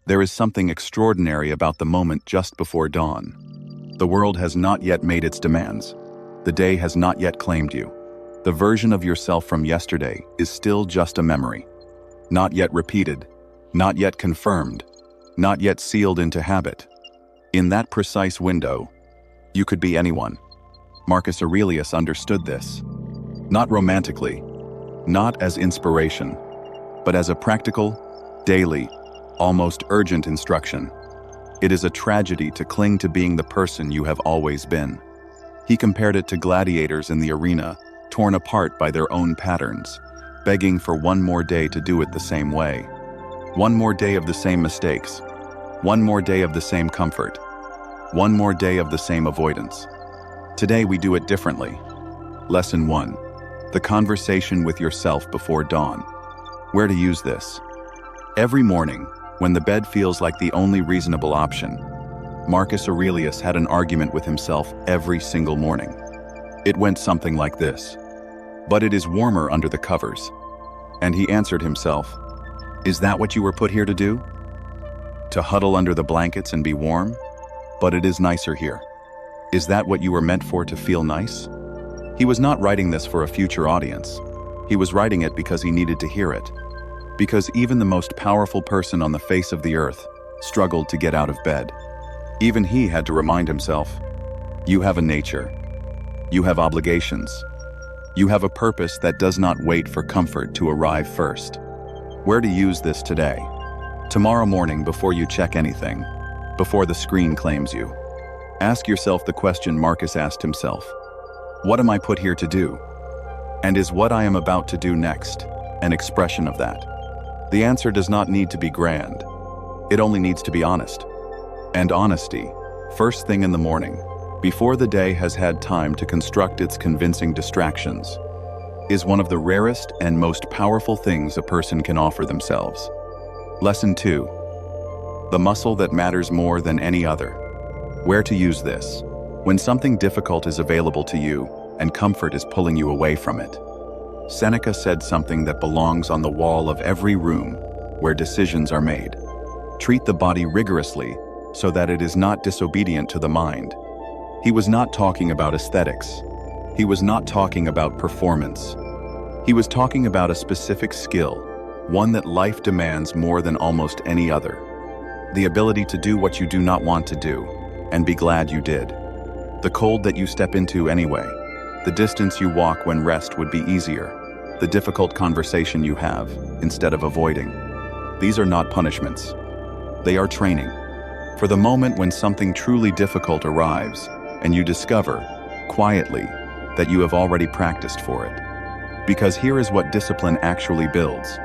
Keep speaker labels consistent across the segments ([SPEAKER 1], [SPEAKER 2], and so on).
[SPEAKER 1] There is something extraordinary about the moment just before dawn. The world has not yet made its demands. The day has not yet claimed you. The version of yourself from yesterday is still just a memory. Not yet repeated, not yet confirmed, not yet sealed into habit. In that precise window, you could be anyone. Marcus Aurelius understood this. Not romantically, not as inspiration, but as a practical, daily, almost urgent instruction. It is a tragedy to cling to being the person you have always been. He compared it to gladiators in the arena, torn apart by their own patterns, begging for one more day to do it the same way. One more day of the same mistakes. One more day of the same comfort. One more day of the same avoidance. Today we do it differently. Lesson 1. The conversation with yourself before dawn. Where to use this? Every morning, when the bed feels like the only reasonable option, Marcus Aurelius had an argument with himself every single morning. It went something like this. But it is warmer under the covers. And he answered himself, is that what you were put here to do? To huddle under the blankets and be warm? But it is nicer here. Is that what you were meant for, to feel nice? He was not writing this for a future audience. He was writing it because he needed to hear it. Because even the most powerful person on the face of the earth struggled to get out of bed. Even he had to remind himself, you have a nature. You have obligations. You have a purpose that does not wait for comfort to arrive first. Where to use this today? Tomorrow morning, before you check anything, before the screen claims you. Ask yourself the question Marcus asked himself. What am I put here to do? And is what I am about to do next an expression of that? The answer does not need to be grand. It only needs to be honest. And honesty, first thing in the morning, before the day has had time to construct its convincing distractions, is one of the rarest and most powerful things a person can offer themselves. Lesson 2. The muscle that matters more than any other. Where to use this? When something difficult is available to you and comfort is pulling you away from it. Seneca said something that belongs on the wall of every room where decisions are made. Treat the body rigorously so that it is not disobedient to the mind. He was not talking about aesthetics. He was not talking about performance. He was talking about a specific skill, one that life demands more than almost any other. The ability to do what you do not want to do, and be glad you did. The cold that you step into anyway. The distance you walk when rest would be easier. The difficult conversation you have, instead of avoiding. These are not punishments. They are training. For the moment when something truly difficult arrives, and you discover, quietly, that you have already practiced for it. Because here is what discipline actually builds.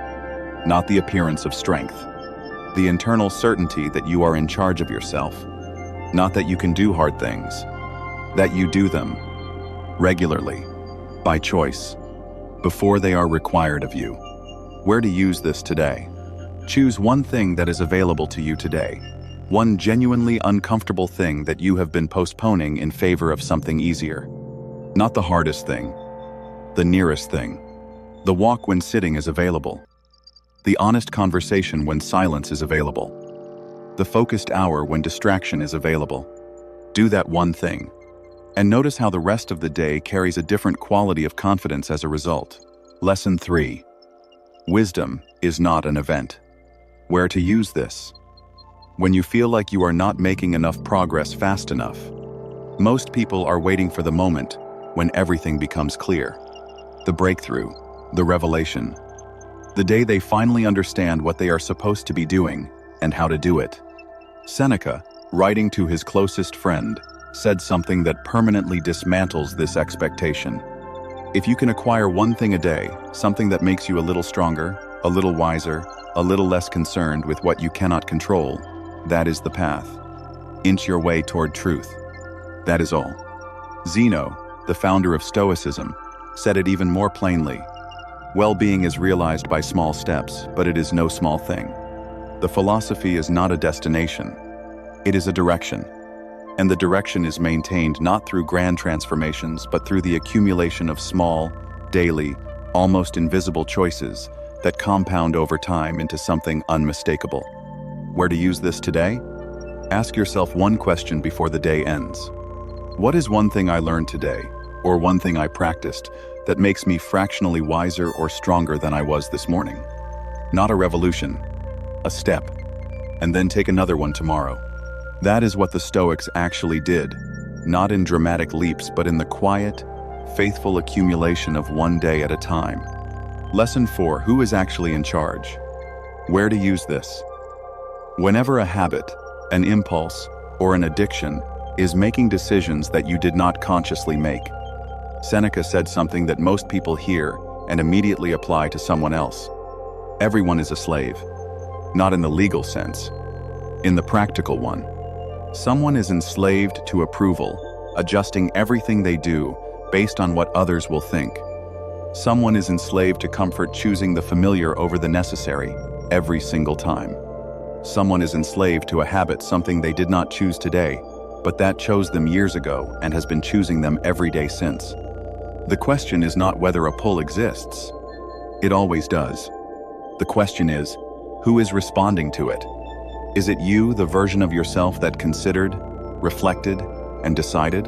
[SPEAKER 1] Not the appearance of strength. The internal certainty that you are in charge of yourself. Not that you can do hard things. That you do them. Regularly. By choice. Before they are required of you. Where to use this today? Choose one thing that is available to you today. One genuinely uncomfortable thing that you have been postponing in favor of something easier. Not the hardest thing. The nearest thing. The walk when sitting is available. The honest conversation when silence is available. The focused hour when distraction is available. Do that one thing. And notice how the rest of the day carries a different quality of confidence as a result. Lesson 3. Wisdom is not an event. Where to use this? When you feel like you are not making enough progress fast enough. Most people are waiting for the moment when everything becomes clear. The breakthrough, the revelation. The day they finally understand what they are supposed to be doing and how to do it. Seneca, writing to his closest friend, said something that permanently dismantles this expectation. If you can acquire one thing a day, something that makes you a little stronger, a little wiser, a little less concerned with what you cannot control, that is the path. Inch your way toward truth. That is all. Zeno, the founder of Stoicism, said it even more plainly. Well-being is realized by small steps, but it is no small thing. The philosophy is not a destination. It is a direction. And the direction is maintained not through grand transformations, but through the accumulation of small, daily, almost invisible choices that compound over time into something unmistakable. Where to use this today? Ask yourself one question before the day ends. What is one thing I learned today, or one thing I practiced, that makes me fractionally wiser or stronger than I was this morning? Not a revolution, a step, and then take another one tomorrow. That is what the Stoics actually did, not in dramatic leaps, but in the quiet, faithful accumulation of one day at a time. Lesson 4: Who is actually in charge? Where to use this? Whenever a habit, an impulse, or an addiction is making decisions that you did not consciously make, Seneca said something that most people hear and immediately apply to someone else. Everyone is a slave. Not in the legal sense, in the practical one. Someone is enslaved to approval, adjusting everything they do based on what others will think. Someone is enslaved to comfort, choosing the familiar over the necessary every single time. Someone is enslaved to a habit, something they did not choose today, but that chose them years ago and has been choosing them every day since. The question is not whether a pull exists. It always does. The question is, who is responding to it? Is it you, the version of yourself that considered, reflected, and decided?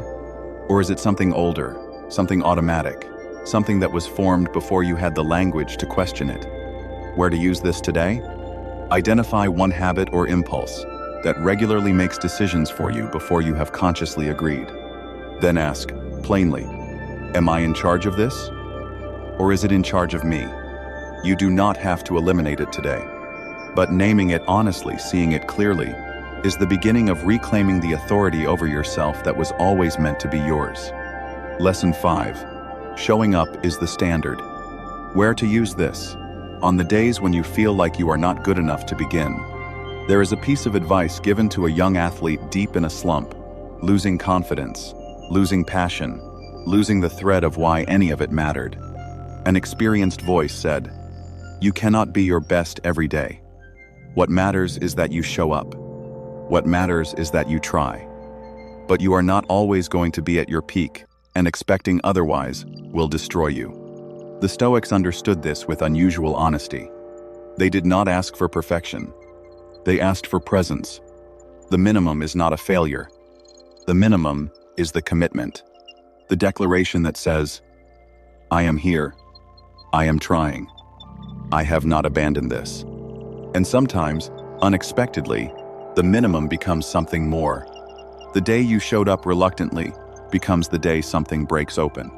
[SPEAKER 1] Or is it something older, something automatic, something that was formed before you had the language to question it? Where to use this today? Identify one habit or impulse that regularly makes decisions for you before you have consciously agreed. Then ask, plainly, am I in charge of this? Or is it in charge of me? You do not have to eliminate it today. But naming it honestly, seeing it clearly, is the beginning of reclaiming the authority over yourself that was always meant to be yours. Lesson 5. Showing up is the standard. Where to use this? On the days when you feel like you are not good enough to begin. There is a piece of advice given to a young athlete deep in a slump, losing confidence, losing passion, losing the thread of why any of it mattered. An experienced voice said, "You cannot be your best every day. What matters is that you show up. What matters is that you try. But you are not always going to be at your peak, and expecting otherwise will destroy you." The Stoics understood this with unusual honesty. They did not ask for perfection. They asked for presence. The minimum is not a failure. The minimum is the commitment. The declaration that says, I am here. I am trying. I have not abandoned this. And sometimes, unexpectedly, the minimum becomes something more. The day you showed up reluctantly becomes the day something breaks open.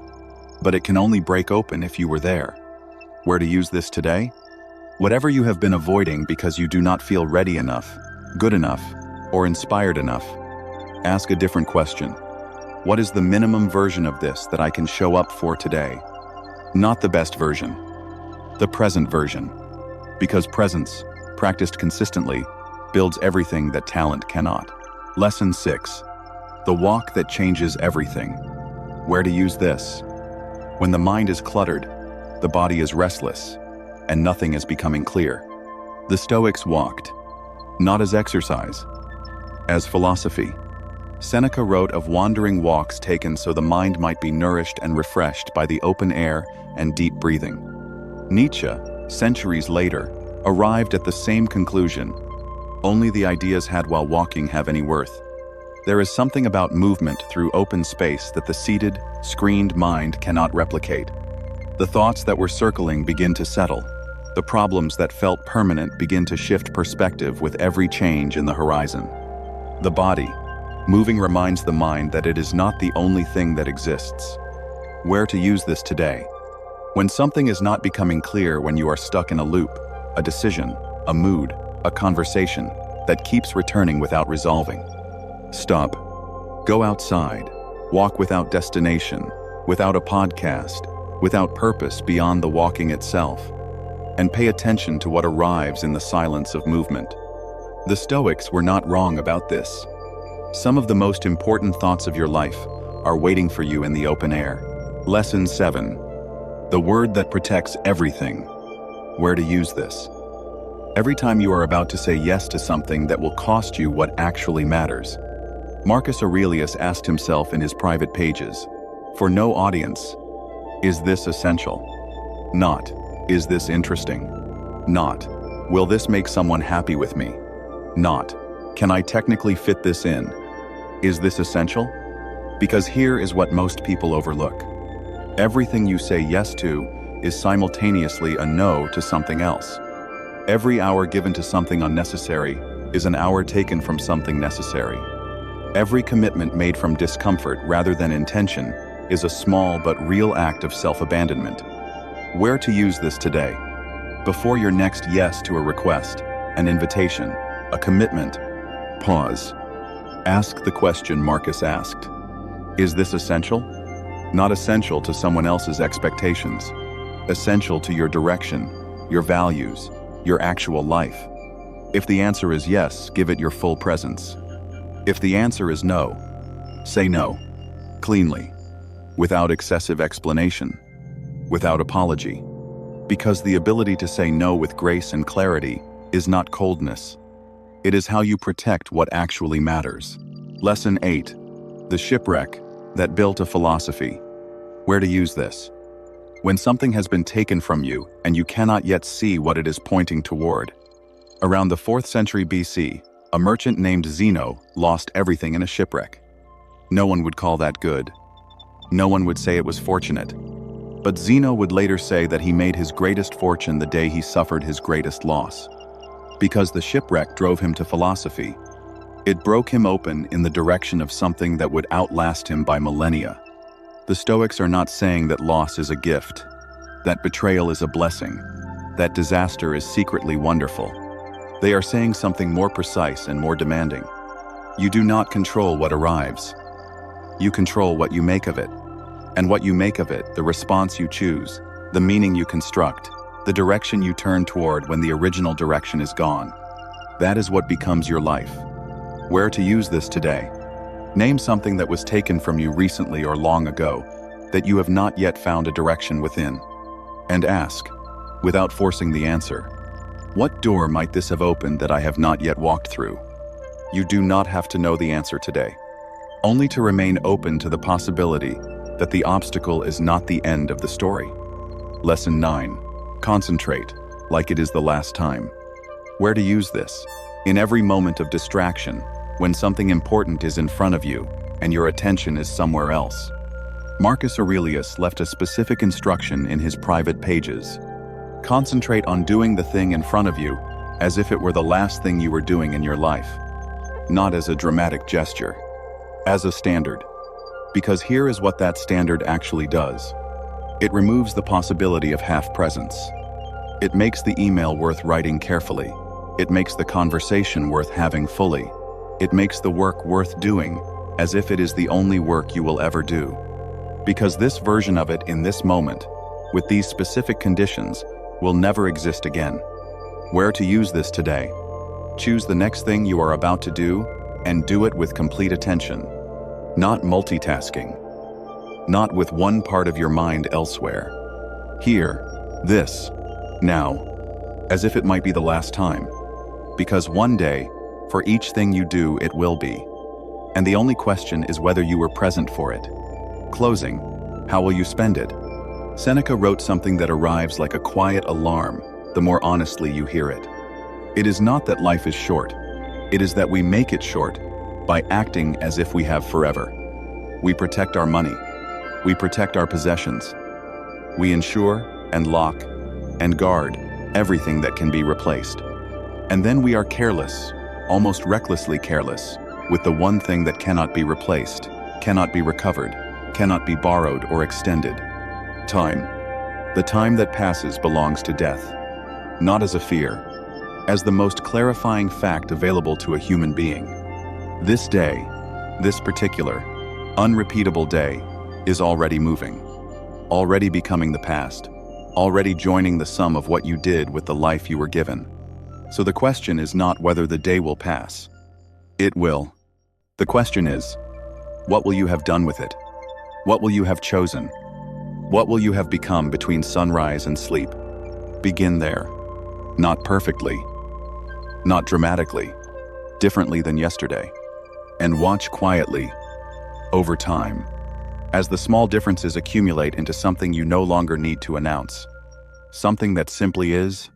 [SPEAKER 1] But it can only break open if you were there. Where to use this today? Whatever you have been avoiding because you do not feel ready enough, good enough, or inspired enough, ask a different question. What is the minimum version of this that I can show up for today? Not the best version, the present version. Because presence, practiced consistently, builds everything that talent cannot. Lesson 6. The walk that changes everything. Where to use this? When the mind is cluttered, the body is restless, and nothing is becoming clear. The Stoics walked, not as exercise, as philosophy. Seneca wrote of wandering walks taken so the mind might be nourished and refreshed by the open air and deep breathing. Nietzsche, centuries later, arrived at the same conclusion. Only the ideas had while walking have any worth. There is something about movement through open space that the seated, screened mind cannot replicate. The thoughts that were circling begin to settle. The problems that felt permanent begin to shift perspective with every change in the horizon. The body, moving, reminds the mind that it is not the only thing that exists. Where to use this today? When something is not becoming clear, when you are stuck in a loop, a decision, a mood, a conversation that keeps returning without resolving. Stop. Go outside. Walk without destination, without a podcast, without purpose beyond the walking itself. And pay attention to what arrives in the silence of movement. The Stoics were not wrong about this. Some of the most important thoughts of your life are waiting for you in the open air. Lesson 7. The word that protects everything. Where to use this? Every time you are about to say yes to something that will cost you what actually matters. Marcus Aurelius asked himself in his private pages, for no audience, is this essential? Not, is this interesting? Not, will this make someone happy with me? Not, can I technically fit this in? Is this essential? Because here is what most people overlook. Everything you say yes to is simultaneously a no to something else. Every hour given to something unnecessary is an hour taken from something necessary. Every commitment made from discomfort rather than intention is a small but real act of self-abandonment. Where to use this today? Before your next yes to a request, an invitation, a commitment, pause. Ask the question Marcus asked. Is this essential? Not essential to someone else's expectations. Essential to your direction, your values, your actual life. If the answer is yes, give it your full presence. If the answer is no, say no, cleanly, without excessive explanation, without apology. Because the ability to say no with grace and clarity is not coldness. It is how you protect what actually matters. Lesson 8. The shipwreck that built a philosophy. Where to use this? When something has been taken from you and you cannot yet see what it is pointing toward. Around the 4th century BC, a merchant named Zeno lost everything in a shipwreck. No one would call that good. No one would say it was fortunate. But Zeno would later say that he made his greatest fortune the day he suffered his greatest loss. Because the shipwreck drove him to philosophy. It broke him open in the direction of something that would outlast him by millennia. The Stoics are not saying that loss is a gift, that betrayal is a blessing, that disaster is secretly wonderful. They are saying something more precise and more demanding. You do not control what arrives. You control what you make of it. And what you make of it, the response you choose, the meaning you construct, the direction you turn toward when the original direction is gone. That is what becomes your life. Where to use this today? Name something that was taken from you recently or long ago that you have not yet found a direction within. And ask, without forcing the answer, what door might this have opened that I have not yet walked through? You do not have to know the answer today. Only to remain open to the possibility that the obstacle is not the end of the story. Lesson 9. Concentrate, like it is the last time. Where to use this? In every moment of distraction, when something important is in front of you and your attention is somewhere else. Marcus Aurelius left a specific instruction in his private pages. Concentrate on doing the thing in front of you as if it were the last thing you were doing in your life. Not as a dramatic gesture, as a standard. Because here is what that standard actually does. It removes the possibility of half-presence. It makes the email worth writing carefully. It makes the conversation worth having fully. It makes the work worth doing, as if it is the only work you will ever do. Because this version of it in this moment, with these specific conditions, will never exist again. Where to use this today? Choose the next thing you are about to do, and do it with complete attention. Not multitasking. Not with one part of your mind elsewhere. Here, this, now, as if it might be the last time. Because one day, for each thing you do, it will be. And the only question is whether you were present for it. Closing, how will you spend it? Seneca wrote something that arrives like a quiet alarm the more honestly you hear it. It is not that life is short. It is that we make it short by acting as if we have forever. We protect our money. We protect our possessions. We insure and lock and guard everything that can be replaced. And then we are careless, almost recklessly careless, with the one thing that cannot be replaced, cannot be recovered, cannot be borrowed or extended. Time. The time that passes belongs to death. Not as a fear, as the most clarifying fact available to a human being. This day, this particular, unrepeatable day, is already moving, already becoming the past, already joining the sum of what you did with the life you were given. So the question is not whether the day will pass. It will. The question is, what will you have done with it? What will you have chosen? What will you have become between sunrise and sleep? Begin there. Not perfectly, not dramatically, differently than yesterday. And watch quietly, over time, as the small differences accumulate into something you no longer need to announce. Something that simply is,